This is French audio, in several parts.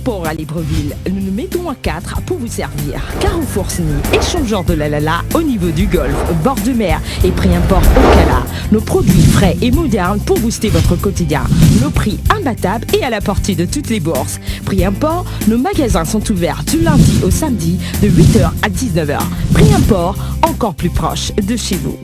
Port à Libreville, nous nous mettons à 4 pour vous servir. Carrefour Sny, échangeur de la Lala au niveau du golfe, bord de mer et prix import au Cala. Nos produits frais et modernes pour booster votre quotidien. Nos prix imbattables et à la portée de toutes les bourses. Prix import, nos magasins sont ouverts du lundi au samedi de 8h à 19h. Prix import, encore plus proche de chez vous.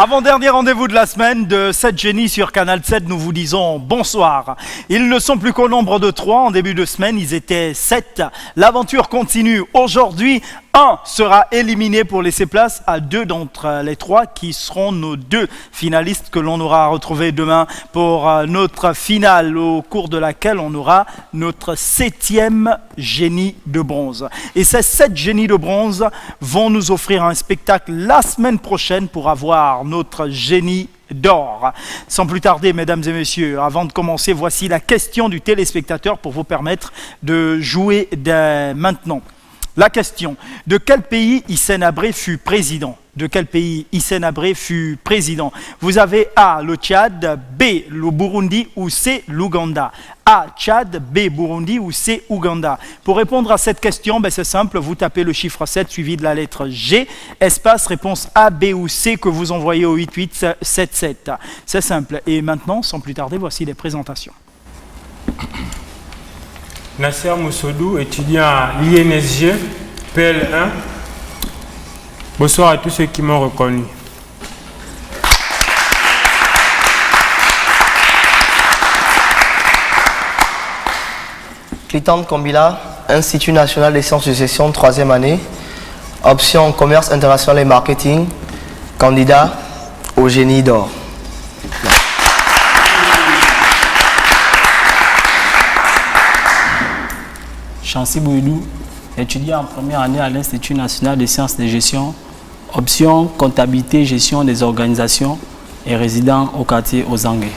Avant-dernier rendez-vous de la semaine de 7 génies sur Canal 7, nous vous disons bonsoir. Ils ne sont plus qu'au nombre de 3. En début de semaine, ils étaient 7. L'aventure continue. Aujourd'hui, 1 sera éliminé pour laisser place à 2 d'entre les 3 qui seront nos 2 finalistes que l'on aura retrouvés demain pour notre finale au cours de laquelle on aura notre 7e génie de bronze. Et ces 7 génies de bronze vont nous offrir un spectacle la semaine prochaine pour avoir notre génie d'or. Sans plus tarder, mesdames et messieurs, avant de commencer, voici la question du téléspectateur pour vous permettre de jouer dès maintenant. La question, de quel pays Hissène Habré fut président? De quel pays Hissène Habré fut président? Vous avez A, le Tchad, B, le Burundi ou C, l'Ouganda. A, Tchad, B, Burundi ou C, Ouganda. Pour répondre à cette question, c'est simple, vous tapez le chiffre 7 suivi de la lettre G, espace réponse A, B ou C que vous envoyez au 8877. C'est simple. Et maintenant, sans plus tarder, voici les présentations. Nasser Moussodou, étudiant à l'INSG, PL1. Bonsoir à tous ceux qui m'ont reconnu. Clitante Kombila, Institut national des sciences de gestion, 3e année. Option commerce international et marketing. Candidat au génie d'or. Chancy Bouidou, étudiant en première année à l'Institut national des sciences de gestion, option comptabilité gestion des organisations et résident au quartier Ozangue.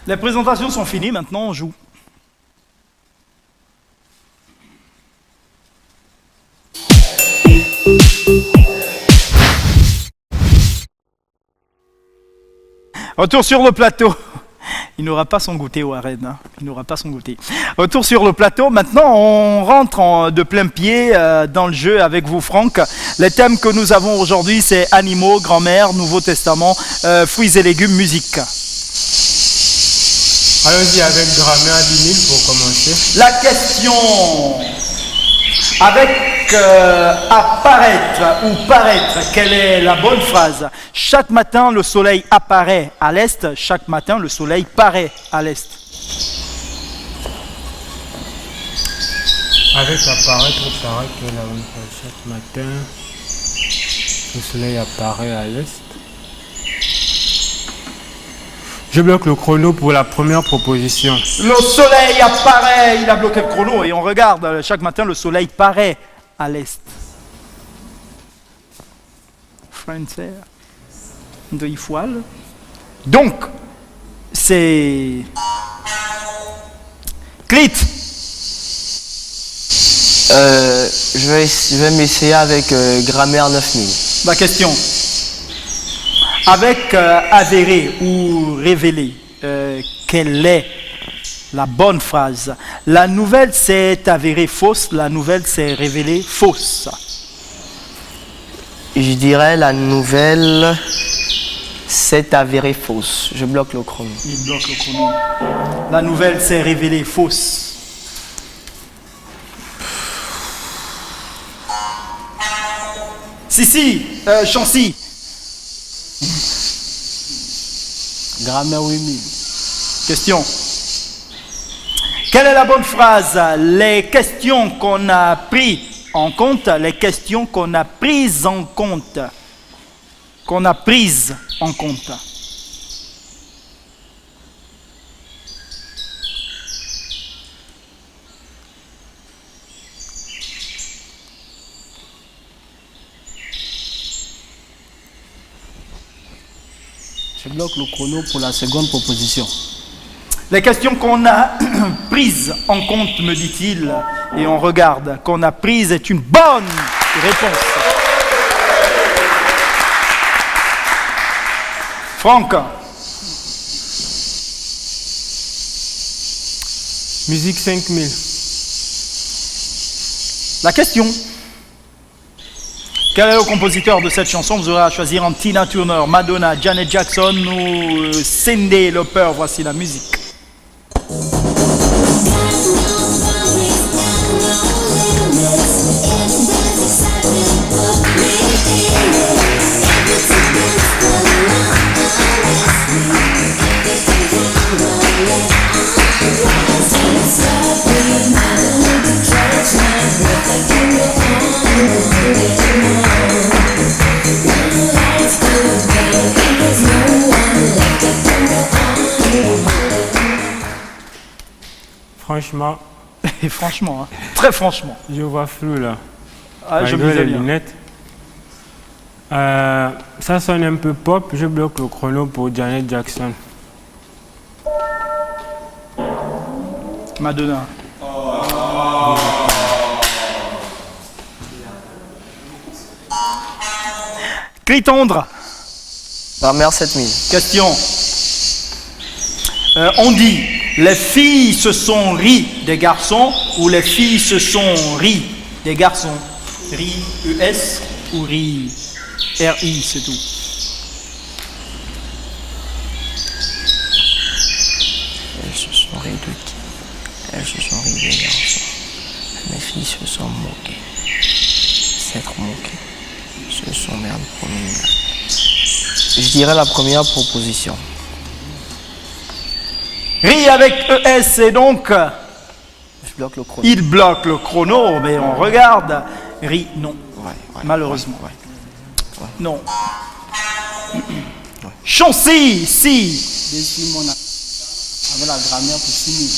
Les présentations sont finies, maintenant on joue. Retour sur le plateau. Il n'aura pas son goûter, Warren. Hein. Il n'aura pas son goûter. Retour sur le plateau. Maintenant, on rentre de plein pied dans le jeu avec vous, Franck. Les thèmes que nous avons aujourd'hui, c'est animaux, grand-mère, Nouveau Testament, fruits et légumes, musique. Allons-y avec grammaire 10 000 pour commencer. La question avec apparaître ou paraître, quelle est la bonne phrase? Chaque matin, le soleil apparaît à l'est. Chaque matin, le soleil paraît à l'est. Avec apparaître, paraître, quelle est la bonne phrase? Chaque matin, le soleil apparaît à l'est. Je bloque le chrono pour la première proposition. Le soleil apparaît, il a bloqué le chrono et on regarde, chaque matin le soleil paraît à l'est. Français, de Ifoile. Donc, c'est... Clit. Je vais m'essayer avec grammaire 9000. La question. Avec avéré ou révélé, quelle est la bonne phrase? La nouvelle c'est avérée fausse, la nouvelle c'est révélée fausse. Je dirais la nouvelle c'est avérée fausse. Je bloque le chrono. Il bloque le chrono. La nouvelle c'est révélée fausse. Chancy. Grammaire 8000. Question. Quelle est la bonne phrase? Les questions qu'on a prises en compte, les questions qu'on a prises en compte. Qu'on a prises en compte. Je bloque le chrono pour la seconde proposition. Les questions qu'on a prises en compte, me dit-il, et on regarde, qu'on a prises est une bonne réponse. Franck, Musique 5000. la question. Quel est le compositeur de cette chanson? Vous aurez à choisir entre Tina Turner, Madonna, Janet Jackson ou Cyndi Lauper. Voici la musique. Franchement, Et franchement, hein, très franchement, je vois flou là. je me Malgré disais les bien. lunettes. Ça sonne un peu pop. Je bloque le chrono pour Janet Jackson. Madonna. Clitondre, La mer 7000. question. On dit, les filles se sont ri des garçons ou les filles se sont ri des garçons. Ri, ES ou ri, RI, c'est tout. Elles se sont ries de qui? Elles se sont ries des garçons. Les filles se sont moquées. S'être moquées. Se sont mis en promenade. Je dirais la première proposition. Ri avec ES et donc Je bloque le chrono. il bloque le chrono, mais on regarde. Ri, non, Ouais, malheureusement. ouais. Non. Chancy, si. Décime, on a avec la grammaire pour finir.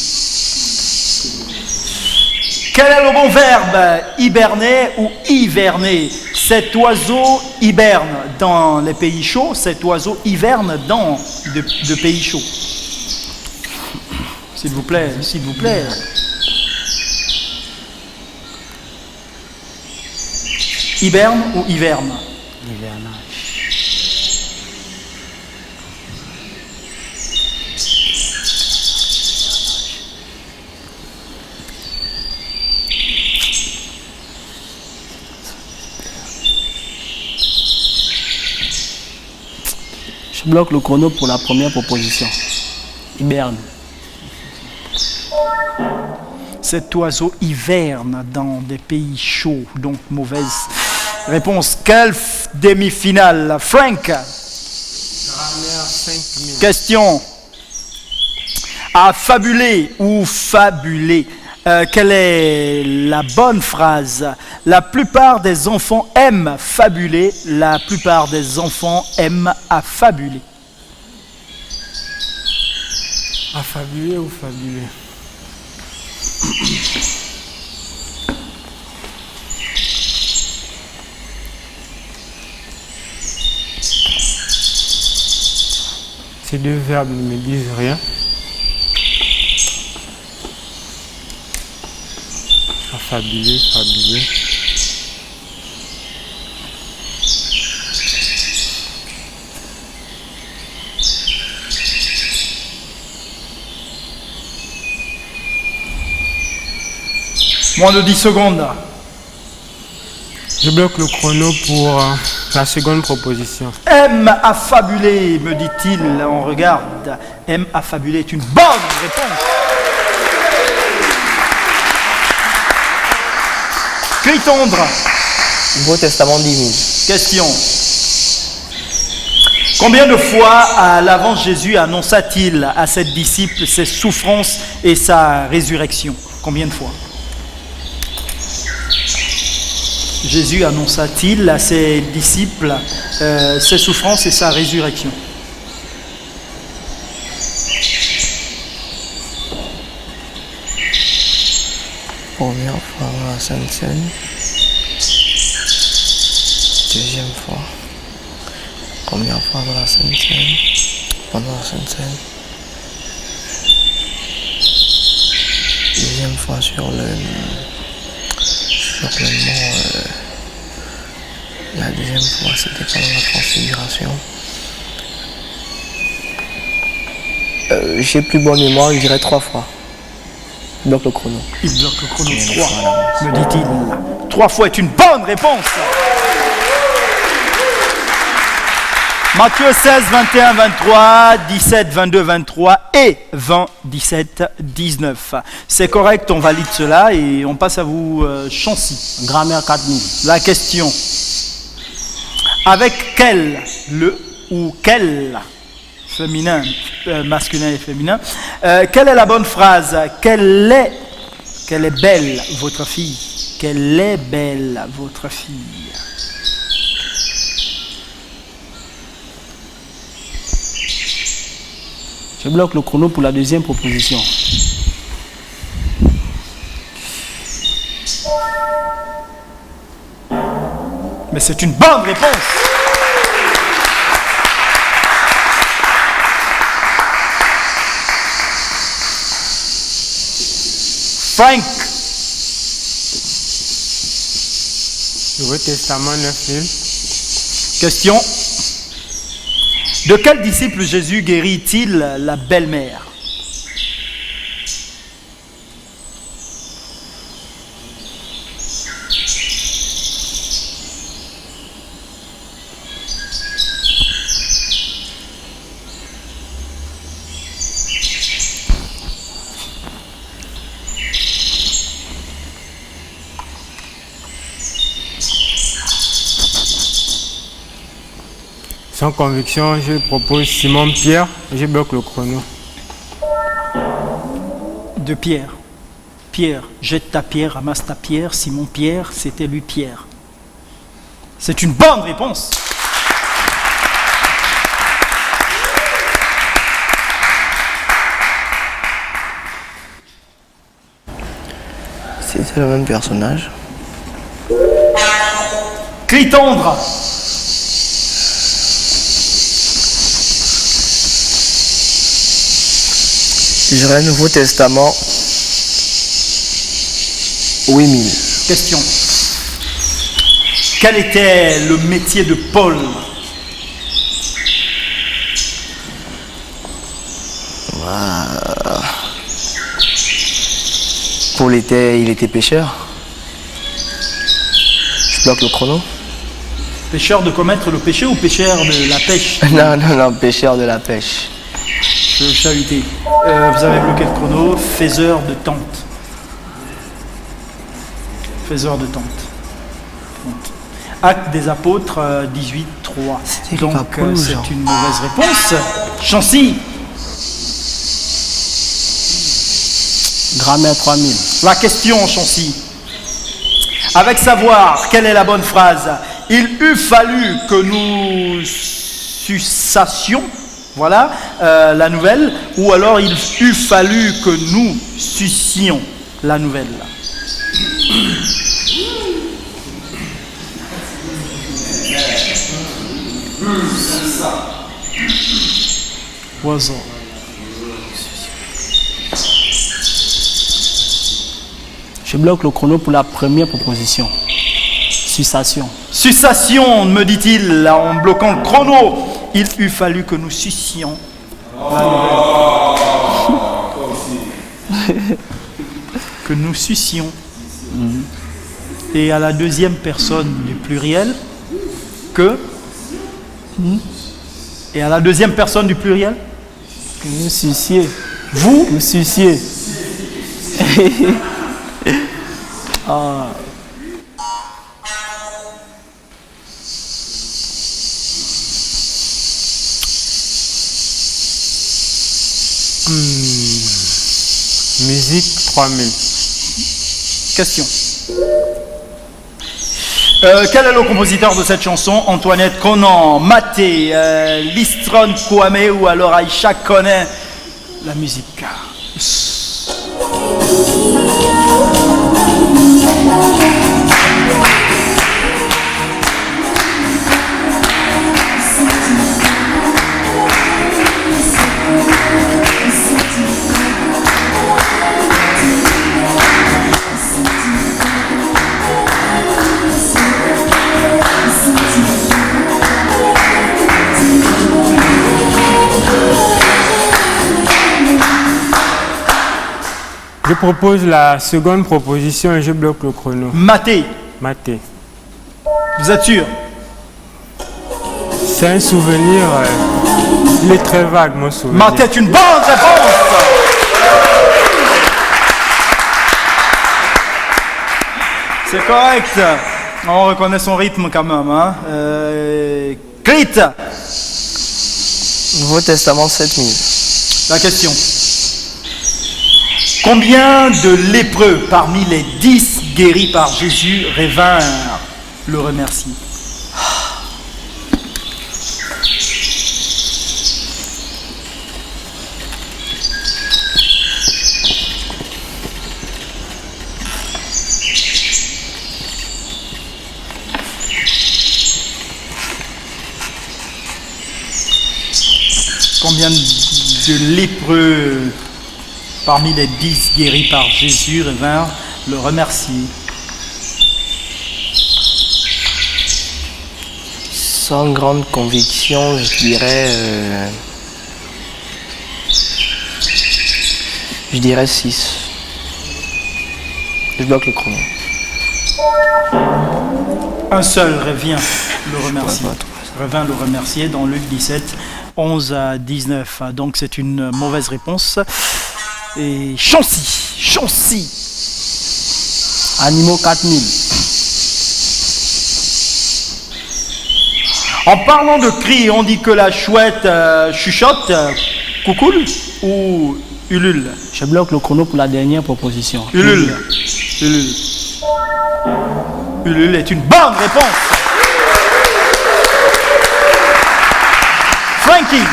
Quel est le bon verbe? Hiberner ou hiverner? Cet oiseau hiberne dans les pays chauds, cet oiseau hiverne dans de pays chauds. S'il vous plaît, s'il vous plaît. Hiberne ou hiverne? Je bloque le chrono pour la première proposition. Hiberne. Cet oiseau hiverne dans des pays chauds, donc mauvaise réponse. Quelle demi-finale? Frank, Grammaire 5000. question. Affabuler ou fabuler? Quelle est la bonne phrase? La plupart des enfants aiment fabuler, la plupart des enfants aiment affabuler. Affabuler ou fabuler? Ces deux verbes ne me disent rien. Affabuler, fabuler. Moins de 10 secondes. Je bloque le chrono pour la seconde proposition. Aime affabuler, me dit-il. On regarde. Aime affabuler est une bonne réponse. Clitondre, Nouveau Testament 10 question. Combien de fois à l'avant Jésus annonça-t-il à ses disciples ses souffrances et sa résurrection? Combien de fois? Jésus annonça-t-il à ses disciples ses souffrances et sa résurrection? Première fois dans la Sainte Seine. Deuxième fois. Première fois dans la Sainte Seine. pendant cette scène. Deuxième fois sur le mont. La deuxième fois, c'était pendant la transfiguration. J'ai plus bonne mémoire, je dirais 3 fois. Il bloque le chrono. Il bloque le chrono 3, me dit-il. 3 fois est une bonne réponse. Matthieu 16, 21, 23, 17, 22, 23 et 20, 17, 19. C'est correct, on valide cela et on passe à vous, Chancy. Grammaire 4000. La question. Avec quel, le ou quel, féminin, masculin et féminin, quelle est la bonne phrase? Quelle est belle votre fille? Quelle est belle votre fille? Je bloque le chrono pour la deuxième proposition. Mais c'est une bonne réponse. Frank. Nouveau Testament 9000. Question. De quel disciple Jésus guérit-il la belle-mère? Sans conviction, je propose Simon Pierre. Je bloque le chrono. De Pierre. Pierre, jette ta pierre, ramasse ta pierre. Simon Pierre, c'était lui Pierre. C'est une bonne réponse. C'était le même personnage. Clitandre. Je dirais Nouveau Testament 8000. Question. Quel était le métier de Paul? Paul il était pêcheur. Je bloque le chrono. Pêcheur de commettre le péché ou pêcheur de la pêche? Non, pêcheur de la pêche. Je chahutais. Vous avez bloqué le chrono. Faiseur de tente. Faiseur de tente. Acte des apôtres 18, 3. Donc c'est une mauvaise réponse. Chancy. Grammaire 3000. La question, Chancy. Avec savoir, quelle est la bonne phrase? Il eût fallu que nous suçassions, voilà la nouvelle, ou alors il eût fallu que nous sucions la nouvelle. Oiseau. Je bloque le chrono pour la première proposition. Suçation. Suçation, me dit-il, en bloquant le chrono. Il eût fallu que nous sucions la nouvelle. Que nous sucions. Et à la deuxième personne du pluriel, que. Et à la deuxième personne du pluriel, Que nous suciez. vous. Nous suciez. Ah. Musique 3000. Question. Quel est le compositeur de cette chanson? Antoinette Conan, Maté, Listron Kwame ou alors Aïcha connaît la musique? Je propose la seconde proposition et je bloque le chrono. Maté. Maté. Vous êtes sûr? C'est un souvenir, il est très vague mon souvenir. Maté est une bonne réponse. C'est correct. On reconnaît son rythme quand même. Hein. Crit. Nouveau Testament 7000. La question. Combien de lépreux parmi les 10 guéris par Jésus revinrent le remercier? Combien de lépreux parmi les 10 guéris par Jésus revinrent le remercier? Sans grande conviction, je dirais 6. Je bloque le chrono. Un seul revient le remercier. Revint le remercier dans Luc 17, 11 à 19. Donc c'est une mauvaise réponse. Et Chancy. Animaux 4000. En parlant de cris, on dit que la chouette chuchote, coucoule ou ulule? Je bloque le chrono pour la dernière proposition. Ulule. Ulule est une bonne réponse. Frankie.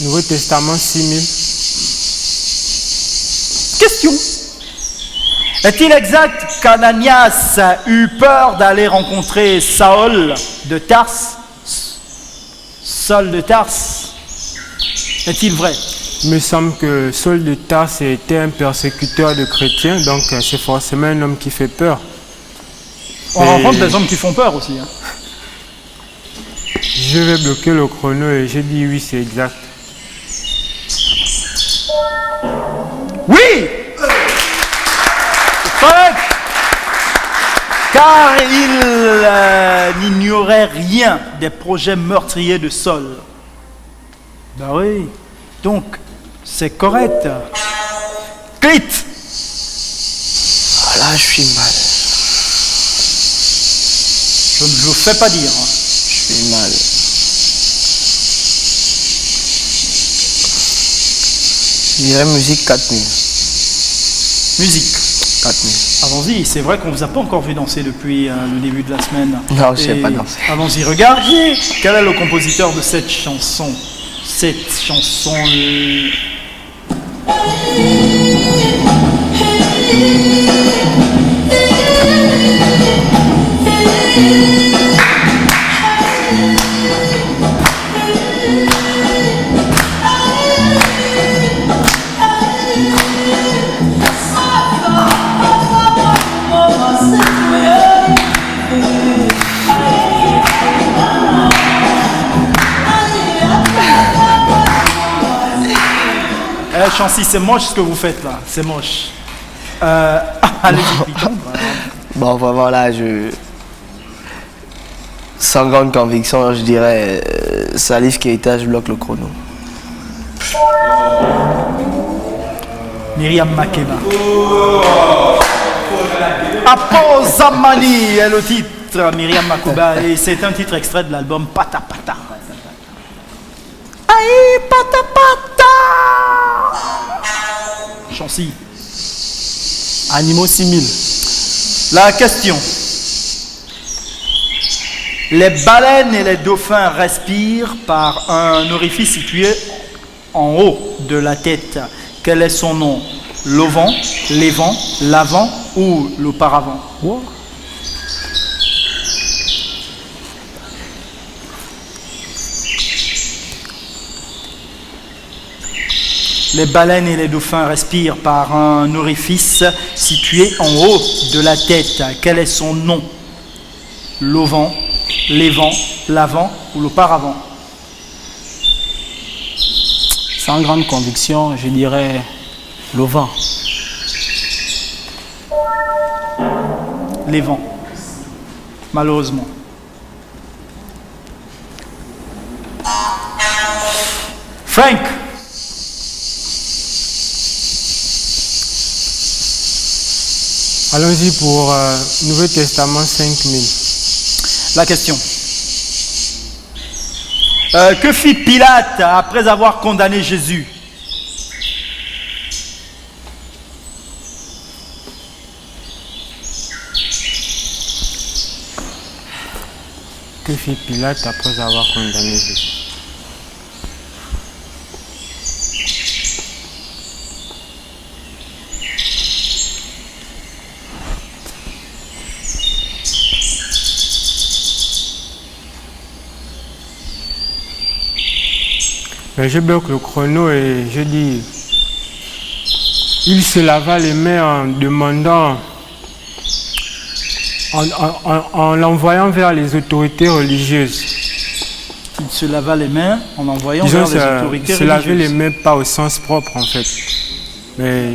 Nouveau Testament 6000. Question. Est-il exact qu'Ananias eut peur d'aller rencontrer Saul de Tarse? Saul de Tarse. Est-il vrai? Il me semble que Saul de Tarse était un persécuteur de chrétiens, donc c'est forcément un homme qui fait peur. On rencontre des hommes qui font peur aussi. Hein. Je vais bloquer le chrono et je dis oui, c'est exact. Oui! C'est correct! Car il n'ignorait rien des projets meurtriers de Saul. Ben oui. Donc, c'est correct. Clit! Ah là, je suis mal. Je ne vous fais pas dire. Hein. Je suis mal. Je dirais musique 4000. Musique. 4000. Allons-y, c'est vrai qu'on ne vous a pas encore vu danser depuis le début de la semaine. Non, je sais pas danser. Allons-y, regardez quel est le compositeur de cette chanson. Cette chanson... Chancy, c'est moche ce que vous faites là, c'est moche. Allez-y, Python. Bon, vraiment là, sans grande conviction, je dirais Salif Keita, je bloque le chrono. Myriam Makeba. Apo Zamani est le titre, Myriam Makeba, et c'est un titre extrait de l'album Pata Pata. Aïe, Pata Pata! Chancy. Animaux 6000. La question. Les baleines et les dauphins respirent par un orifice situé en haut de la tête. Quel est son nom? L'auvent, l'évent, l'avant ou l'auparavant? Les baleines et les dauphins respirent par un orifice situé en haut de la tête. Quel est son nom? L'auvent, l'évent, l'avant ou l'auparavant? Sans grande conviction, je dirais le vent. L'évent. Malheureusement. Frank. Allons-y pour Nouveau Testament 5000. La question. Que fit Pilate après avoir condamné Jésus? Que fit Pilate après avoir condamné Jésus? Mais je bloque le chrono et je dis, il se lava les mains en demandant, en l'envoyant vers les autorités religieuses. Il se lava les mains en envoyant Disons, vers les autorités se laver les religieuses. mains pas au sens propre en fait. Mais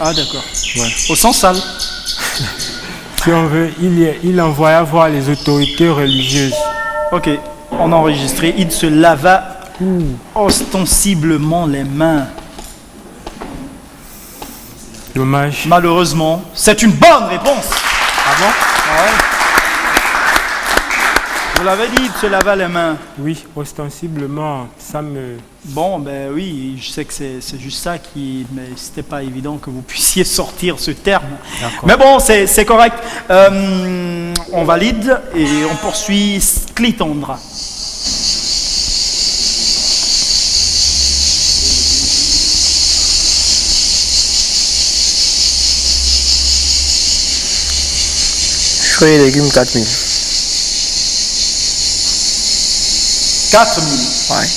Ah, d'accord. ouais. Au sens sale. Si on veut, il envoya voir les autorités religieuses. Ok, on a enregistré. Il se lava ostensiblement les mains. Dommage. Malheureusement, c'est une bonne réponse. Ah bon? Ah ouais. Vous l'avez dit, il se lava les mains. Oui, ostensiblement, ça me... Bon, ben oui, je sais que c'est juste ça qui... Mais c'était pas évident que vous puissiez sortir ce terme. D'accord. Mais bon, c'est correct. On valide et on poursuit Clitandre. Fruits et légumes 4000. 4000. Ouais.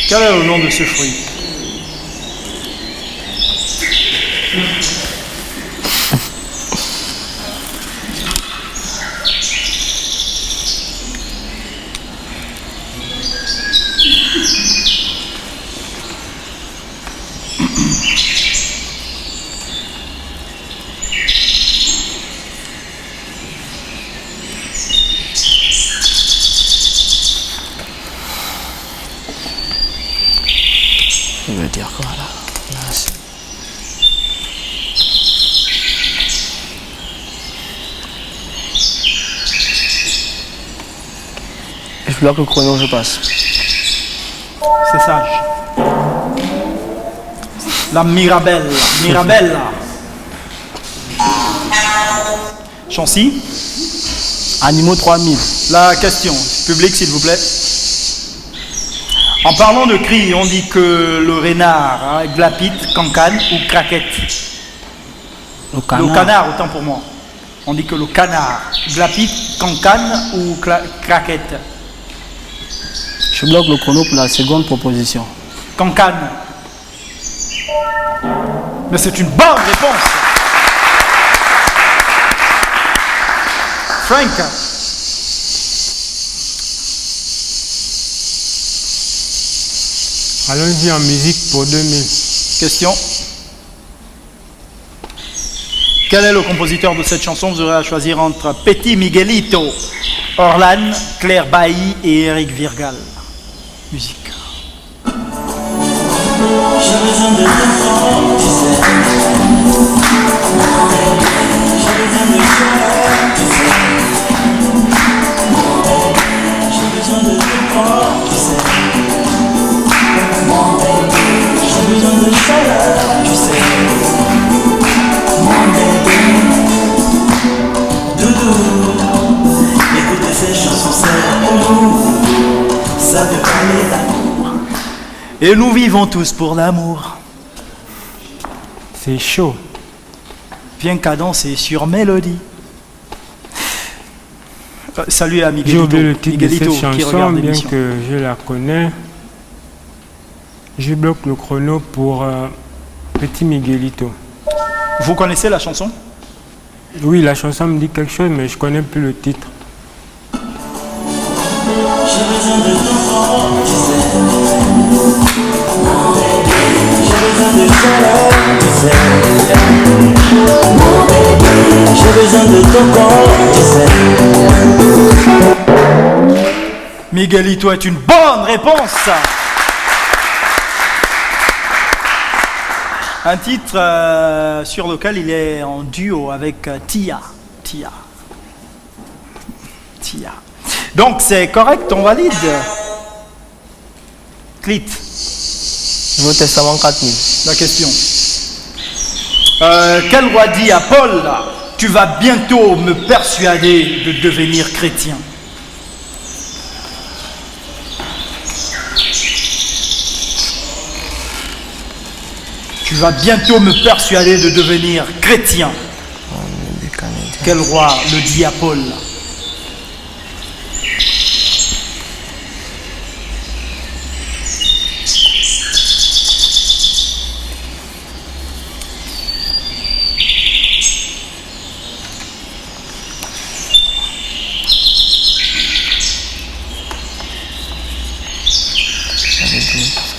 Quel est le nom de ce fruit? Je veux dire quoi là? Je bloque le chrono, je passe. C'est sage. La Mirabelle. Mirabella. Chancy, Animaux 3000. la question. Public, s'il vous plaît. En parlant de cri, on dit que le renard glapite, cancane ou craquette. Le canard. Le canard, autant pour moi. On dit que le canard glapite, cancane ou craquette. Je bloque le chrono pour la seconde proposition. Cancane. Mais c'est une bonne réponse. Frank. Allons-y en musique pour 2000. Question. Quel est le compositeur de cette chanson? Vous aurez à choisir entre Petit Miguelito, Orlan, Claire Bailly et Eric Virgal. Musique. Écoutez ces chansons, c'est pour nous. Ça veut parler d'amour. Et nous vivons tous pour l'amour. C'est chaud. Bien cadencé sur mélodie. Salut à J'ai Miguelito. oublié le titre de Miguelito cette qui chanson, regarde bien l'émission. que je la connais. Je bloque le chrono pour Petit Miguelito. Vous connaissez la chanson? Oui, la chanson me dit quelque chose, mais je connais plus le titre. J'ai besoin de ton corps, tu sais. J'ai besoin de chaleur, tu sais. J'ai besoin de ton corps, tu sais. Miguelito est une bonne réponse. Un titre sur lequel il est en duo avec Tia. Donc c'est correct, on valide. Clit, Nouveau Testament 4000. la question. Quel roi dit à Paul, tu vas bientôt me persuader de devenir chrétien? Tu vas bientôt me persuader de devenir chrétien. Quel roi le dit à Paul?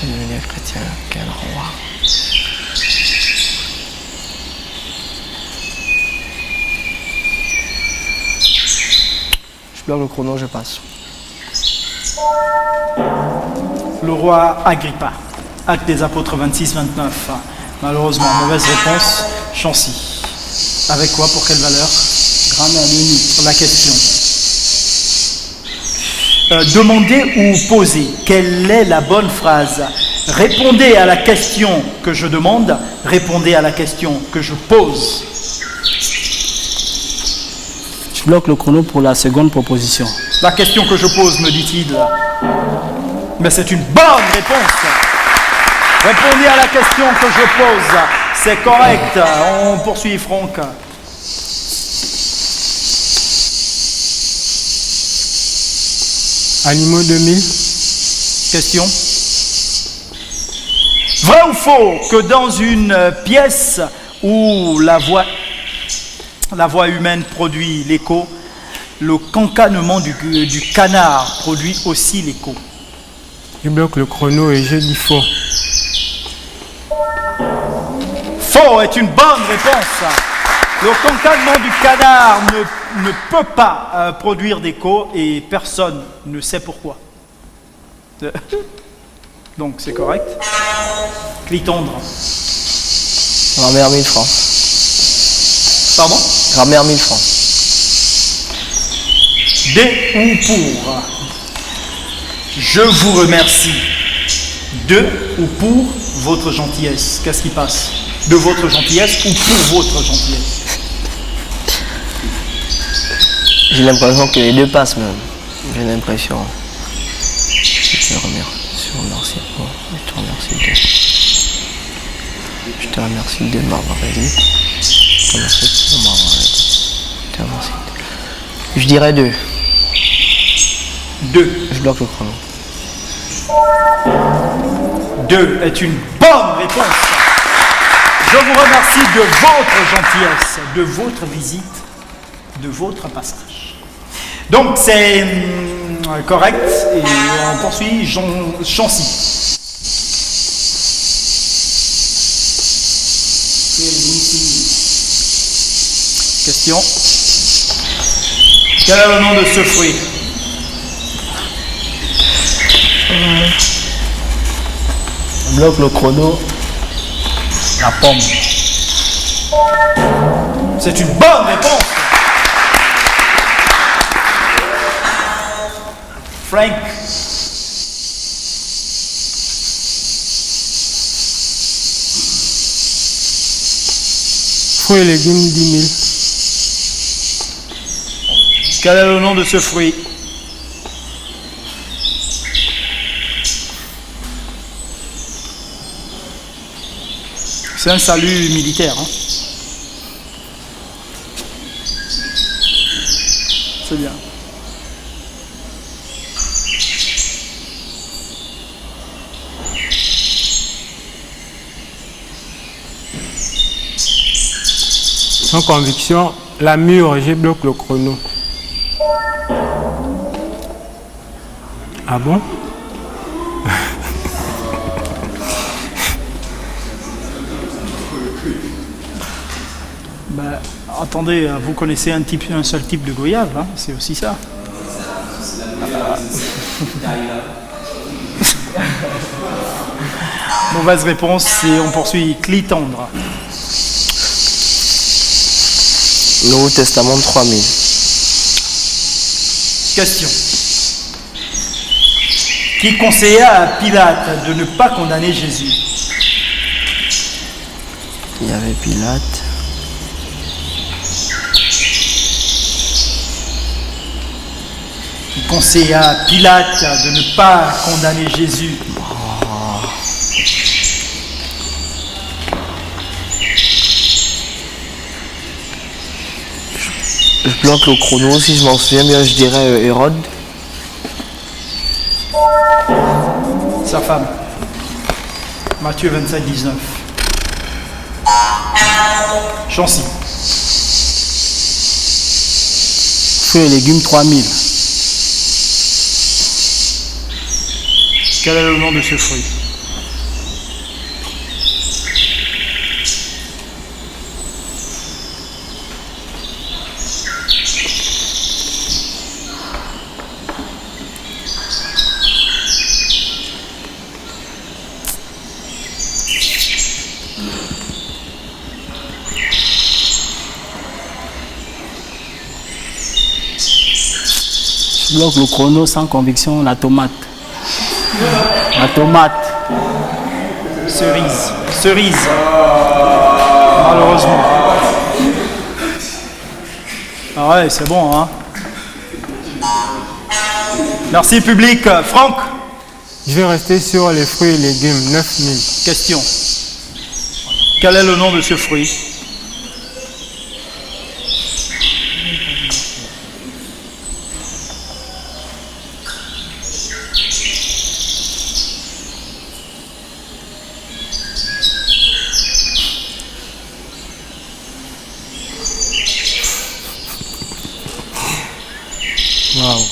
Devenir chrétien, quel roi? Je bloque le chrono, je passe. Le roi Agrippa. Acte des Apôtres 26-29. Malheureusement, mauvaise réponse. Chancy. Avec quoi? Pour quelle valeur? La question. Demandez ou posez. Quelle est la bonne phrase? Répondez à la question que je demande. Répondez à la question que je pose. Je bloque le chrono pour la seconde proposition. La question que je pose, me dit-il. Mais c'est une bonne réponse. Répondez à la question que je pose. C'est correct. On poursuit, Franck. Animaux 2000. Question. Vrai ou faux que dans une pièce où la voix humaine produit l'écho, le cancanement du canard produit aussi l'écho? Je bloque le chrono et je dis faux. Faux est une bonne réponse. Le cancanement du canard ne peut pas produire d'écho et personne ne sait pourquoi. Donc c'est correct. Clitondre. Grammaire 1000 francs. Pardon? Grammaire 1000 francs. Des ou pour? Je vous remercie. De ou pour votre gentillesse? Qu'est-ce qui passe? De votre gentillesse ou pour votre gentillesse? J'ai l'impression que les deux passent même. J'ai l'impression. Je te remercie pour. Je te remercie de. Je te remercie de m'avoir aidé. Je te remercie de m'avoir aidé. Je te remercie. Je dirais 2. 2. Je bloque le chrono. 2 est une bonne réponse. Je vous remercie de votre gentillesse, de votre visite, de votre passage. Donc c'est correct et on poursuit Chancy. Question. Quel est le nom de ce fruit? Je bloque le chrono. La pomme. C'est une bonne réponse. Frank. Fruits et légumes 10 000. Quel est le nom de ce fruit? C'est un salut militaire. Hein. C'est bien. Sans conviction, La mûre, je bloque le chrono. Ah bon? Bah, attendez, vous connaissez un seul type de goyave, hein, c'est aussi ça. Mauvaise réponse, et on poursuit. Clitandre. Nouveau Testament 3000. Question. Qui conseilla à Pilate de ne pas condamner Jésus? Il y avait Pilate. Qui conseilla à Pilate de ne pas condamner Jésus? Je bloque le chrono, si je m'en souviens bien, je dirais Hérode. Sa femme. Matthieu 27, 19. Chancy. Fruits et légumes 3000. Quel est le nom de ce fruit? Je bloque le chrono sans conviction, la tomate. La tomate. Cerise. Cerise. Malheureusement. Ah ouais, c'est bon, hein. Merci, public. Franck, Je vais rester sur les fruits et légumes, 9000. question. Quel est le nom de ce fruit? Waouh.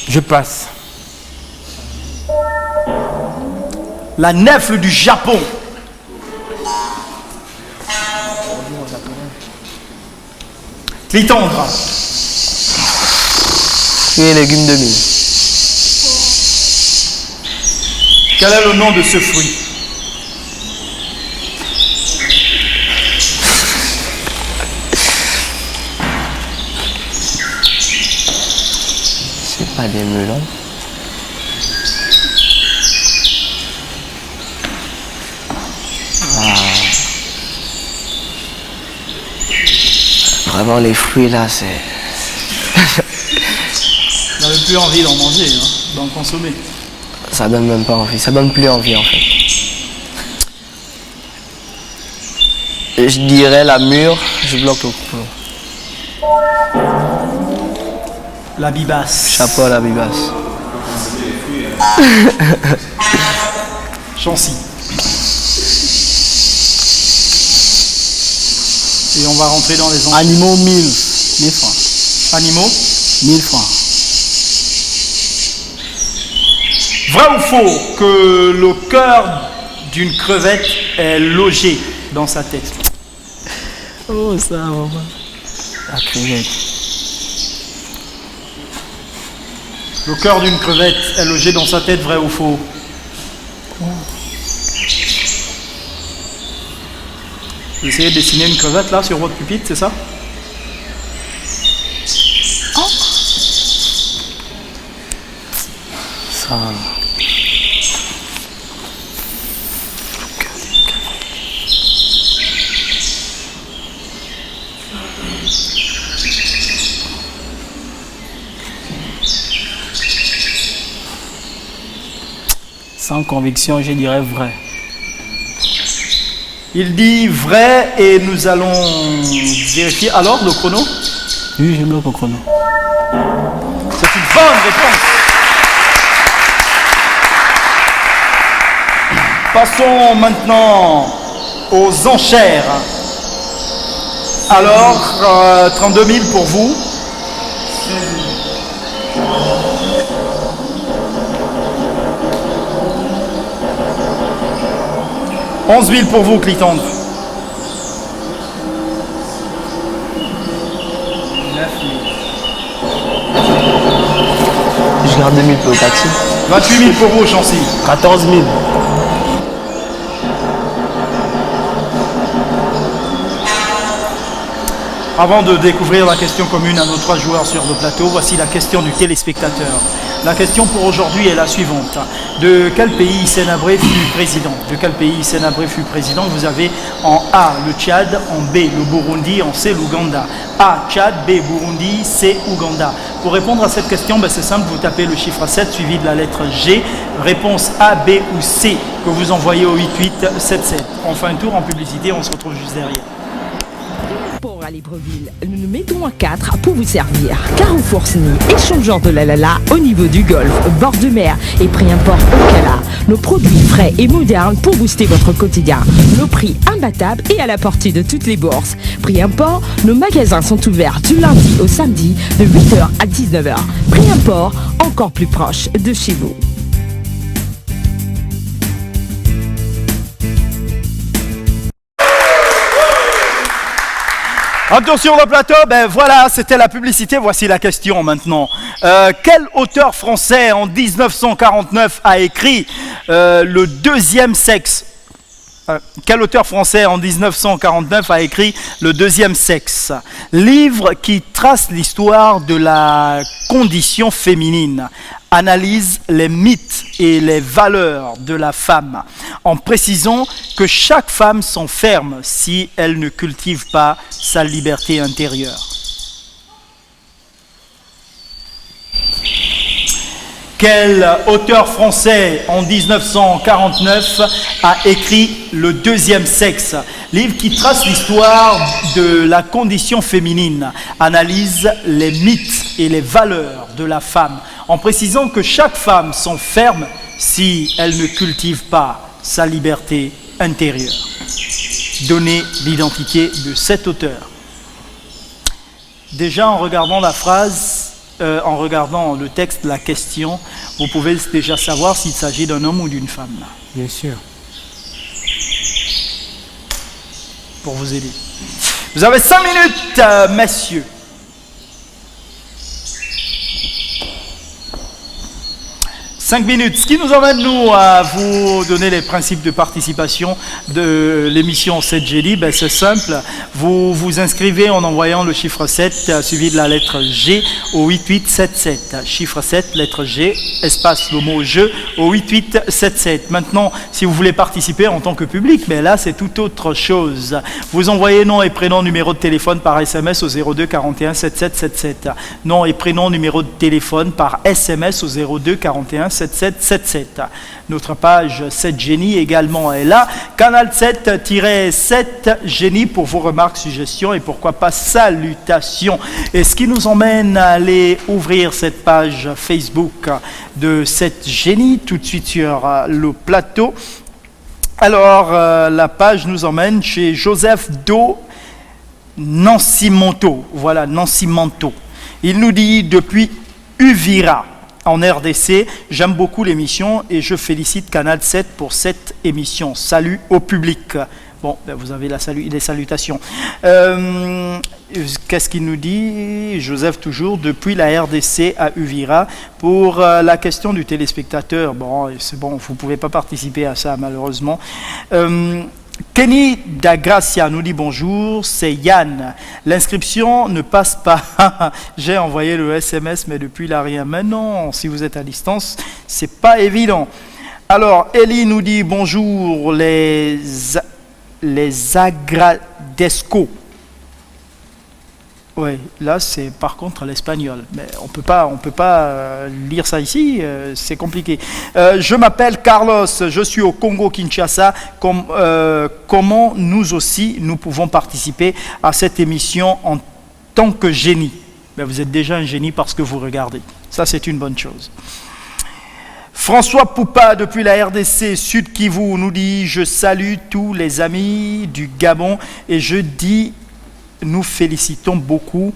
Je passe. La nèfle du Japon. Clitandre. Fruits et légumes 2000. Quel est le nom de ce fruit? C'est pas des melons. Vraiment les fruits là, c'est... Vous n'avez plus envie d'en manger, hein, d'en consommer. Ça donne même pas envie, ça donne plus envie en fait. Et je dirais la mûre, je bloque le chrono. La bibasse. Chapeau à la bibasse. Chancy. Et on va rentrer dans les Animaux 1000. 1000 francs. animaux. 1000 francs. Vrai ou faux que le cœur d'une crevette est logé dans sa tête? Oh ça, maman. La crevette. Le cœur d'une crevette est logé dans sa tête, vrai ou faux? Vous essayez de dessiner une crevette là sur votre pupitre, c'est ça? Ça. Sans conviction, je dirais vrai. Il dit vrai et nous allons vérifier. Alors, le chrono? Oui, je bloque au chrono. C'est une bonne réponse. Passons maintenant aux enchères. Alors, 32 000 pour vous. 11 000 pour vous, Clitandre. 9 Je garde 2000 pour le taxi. 28 000 pour vous, Chancy. 14 000. Avant de découvrir la question commune à nos 3 joueurs sur le plateau, voici la question du téléspectateur. La question pour aujourd'hui est la suivante. De quel pays Sénabré fut président? De quel pays Sénabré fut président? Vous avez en A le Tchad, en B le Burundi, en C l'Ouganda. A Tchad, B Burundi, C Ouganda. Pour répondre à cette question, c'est simple, vous tapez le chiffre 7 suivi de la lettre G. Réponse A, B ou C que vous envoyez au 8877. On fait un tour en publicité, on se retrouve juste derrière. Pour à Libreville, nous nous mettons à 4 pour vous servir. Carrefour Sny, échangeur de la au niveau du golfe, bord de mer et prix import au Cala. Nos produits frais et modernes pour booster votre quotidien. Nos prix imbattables et à la portée de toutes les bourses. Prix import, nos magasins sont ouverts du lundi au samedi de 8h à 19h. Prix import, encore plus proche de chez vous. Retour sur le plateau, voilà, c'était la publicité, voici la question maintenant. Quel auteur français en 1949 a écrit Le deuxième sexe? Quel auteur français en 1949 a écrit Le deuxième sexe? Livre qui trace l'histoire de la condition féminine, analyse les mythes et les valeurs de la femme, en précisant que chaque femme s'enferme si elle ne cultive pas sa liberté intérieure. Quel auteur français en 1949 a écrit Le deuxième sexe? Livre qui trace l'histoire de la condition féminine, analyse les mythes et les valeurs de la femme, en précisant que chaque femme s'enferme si elle ne cultive pas sa liberté intérieure. Donnez l'identité de cet auteur. Déjà en regardant la phrase, en regardant le texte, la question, vous pouvez déjà savoir s'il s'agit d'un homme ou d'une femme. Bien sûr. Pour vous aider. Vous avez 5 minutes, messieurs. 5 minutes, ce qui nous emmène, nous, à vous donner les principes de participation de l'émission 7 Génie. C'est simple, vous vous inscrivez en envoyant le chiffre 7 suivi de la lettre G au 8877. Chiffre 7, lettre G, espace le mot jeu au 8877. Maintenant, si vous voulez participer en tant que public, là c'est tout autre chose. Vous envoyez nom et prénom, numéro de téléphone par SMS au 02 41 7777. Nom et prénom, numéro de téléphone par SMS au 02 41 7777. Notre page 7 Génie également est là. Canal 7-7 Génie pour vos remarques, suggestions et pourquoi pas salutations. Et ce qui nous emmène à aller ouvrir cette page Facebook de 7 Génie tout de suite sur le plateau. Alors, la page nous emmène chez Joseph Do Nancy Manteau. Voilà, Nancy Manteau. Il nous dit depuis Uvira, en RDC, j'aime beaucoup l'émission et je félicite Canal 7 pour cette émission. Salut au public. Bon, vous avez les salutations. Qu'est-ce qu'il nous dit? Joseph toujours, depuis la RDC à Uvira, pour la question du téléspectateur. Bon, c'est bon, vous ne pouvez pas participer à ça malheureusement. Kenny Dagracia nous dit bonjour, c'est Yann. L'inscription ne passe pas. J'ai envoyé le SMS, mais depuis là rien. Mais non, si vous êtes à distance, c'est pas évident. Alors, Ellie nous dit bonjour, les Agradesco. Oui, là c'est par contre l'espagnol, mais on peut pas lire ça ici, c'est compliqué. Je m'appelle Carlos, je suis au Congo-Kinshasa. Comment nous aussi nous pouvons participer à cette émission en tant que génie? Vous êtes déjà un génie parce que vous regardez. Ça c'est une bonne chose. François Poupa depuis la RDC Sud Kivu nous dit « Je salue tous les amis du Gabon et je dis nous félicitons beaucoup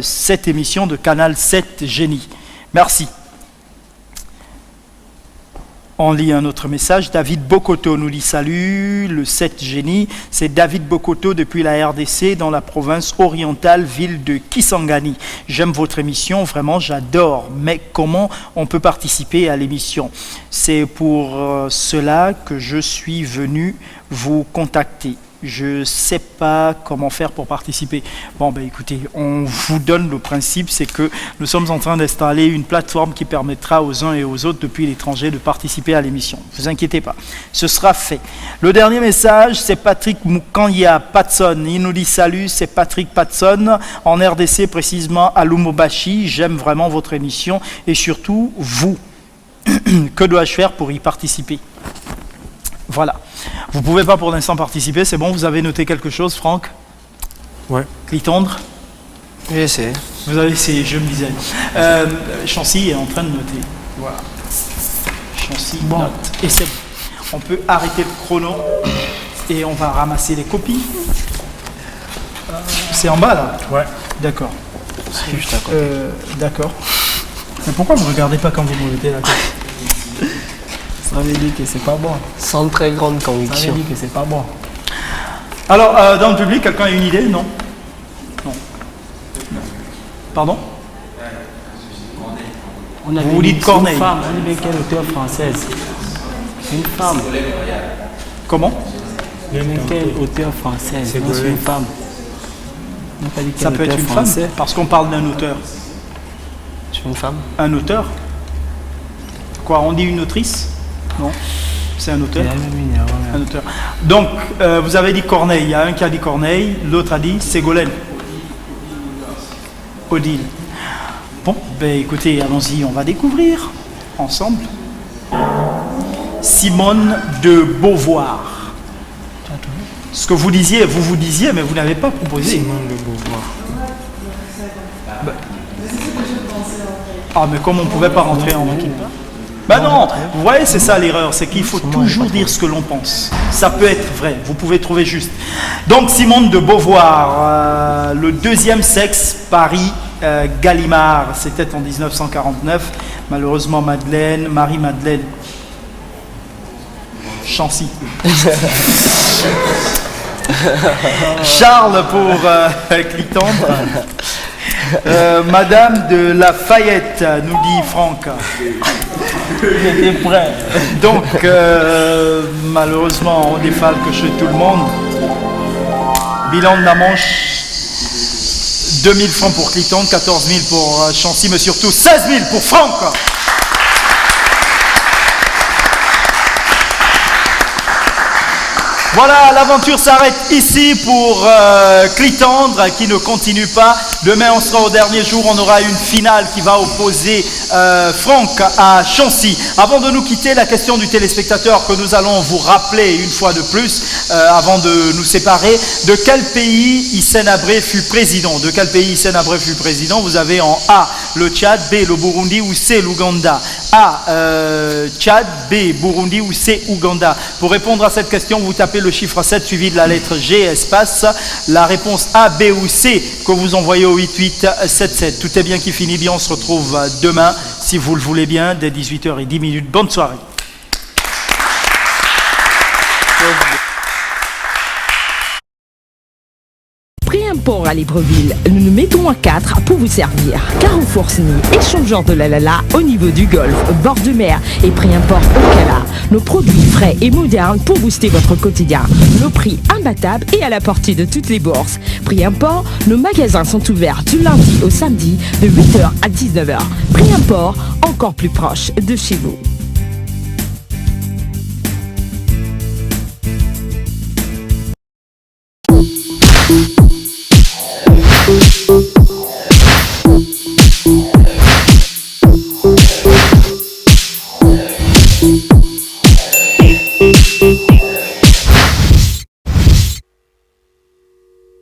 cette émission de Canal 7 Génie. Merci. » On lit un autre message. David Bokoto nous dit salut, le 7 génie. C'est David Bokoto depuis la RDC dans la province orientale, ville de Kisangani. J'aime votre émission, vraiment j'adore. Mais comment on peut participer à l'émission? C'est pour cela que je suis venu vous contacter. Je ne sais pas comment faire pour participer. Bon, ben écoutez, on vous donne le principe, c'est que nous sommes en train d'installer une plateforme qui permettra aux uns et aux autres depuis l'étranger de participer à l'émission. Ne vous inquiétez pas, ce sera fait. Le dernier message, c'est Patrick Mukanya Patson. Il nous dit salut, c'est Patrick Patson, en RDC précisément à Lumumbashi. J'aime vraiment votre émission et surtout vous. Que dois-je faire pour y participer? Voilà. Vous ne pouvez pas pour l'instant participer, c'est bon, vous avez noté quelque chose, Franck? Ouais. Clitondre? J'ai essayé. Vous avez essayé, je me disais. Chancy est en train de noter. Voilà. Chancy note. Et c'est bon. On peut arrêter le chrono et on va ramasser les copies. C'est en bas là? Ouais. D'accord. C'est juste à côté. D'accord. Mais pourquoi vous ne regardez pas quand vous me mettez la copie? Ça veut dire que c'est pas bon. Sans très grande Ça veut conviction. dire que c'est pas bon. Alors, dans le public, quelqu'un a une idée? Non? Non. Pardon? On avait Vous dit dites Corneille. Une femme, on dit quelle auteure française? Une femme. Comment? Quelle auteure française? C'est Non, c'est Ségolène. une femme. On n'a pas dit Ça quel peut être auteur une femme, français. parce qu'on parle d'un auteur. Je suis une femme. Un auteur? Quoi, on dit une autrice? Non, c'est un auteur. Il y a même une erreur, là. Un auteur. Donc, vous avez dit Corneille. Il y a un qui a dit Corneille, l'autre a dit Ségolène. Odile. Bon, ben écoutez, allons-y, on va découvrir ensemble. Simone de Beauvoir. Ce que vous disiez, vous disiez, mais vous n'avez pas proposé. Simone de Beauvoir. Ah, mais comme on ne pouvait pas rentrer en équipe. Ben non, vous voyez, c'est ça l'erreur, c'est qu'il faut toujours dire ce que l'on pense. Ça peut être vrai, vous pouvez trouver juste. Donc, Simone de Beauvoir, le deuxième sexe, Paris, Gallimard, c'était en 1949. Malheureusement, Marie-Madeleine Chancy. Charles pour Clitandre. Madame de Lafayette, nous dit Franck. J'étais prêt. Donc, malheureusement, on défalque chez tout le monde. Bilan de la manche, 2000 francs pour Clitandre, 14 000 pour Chancy, mais surtout 16 000 pour Franck. Voilà, l'aventure s'arrête ici pour Clitandre qui ne continue pas. Demain, on sera au dernier jour, on aura une finale qui va opposer Franck à Chancy. Avant de nous quitter, la question du téléspectateur que nous allons vous rappeler une fois de plus, avant de nous séparer. De quel pays Hissène Habré fut président? De quel pays Hissène Habré fut président? Vous avez en A, le Tchad, B, le Burundi ou C, l'Ouganda. A, Tchad, B, Burundi ou C, Ouganda. Pour répondre à cette question, vous tapez le chiffre 7 suivi de la lettre G, espace, la réponse A, B ou C que vous envoyez au 8877. Tout est bien qui finit bien, on se retrouve demain, si vous le voulez bien, dès 18h10. Bonne soirée. Port à Libreville, nous nous mettons à 4 pour vous servir. Carrefour Sny, échangeur de la Lala au niveau du golfe, bord de mer et prix import au Cala. Nos produits frais et modernes pour booster votre quotidien. Nos prix imbattables et à la portée de toutes les bourses. Prix import, nos magasins sont ouverts du lundi au samedi de 8h à 19h. Prix import, encore plus proche de chez vous.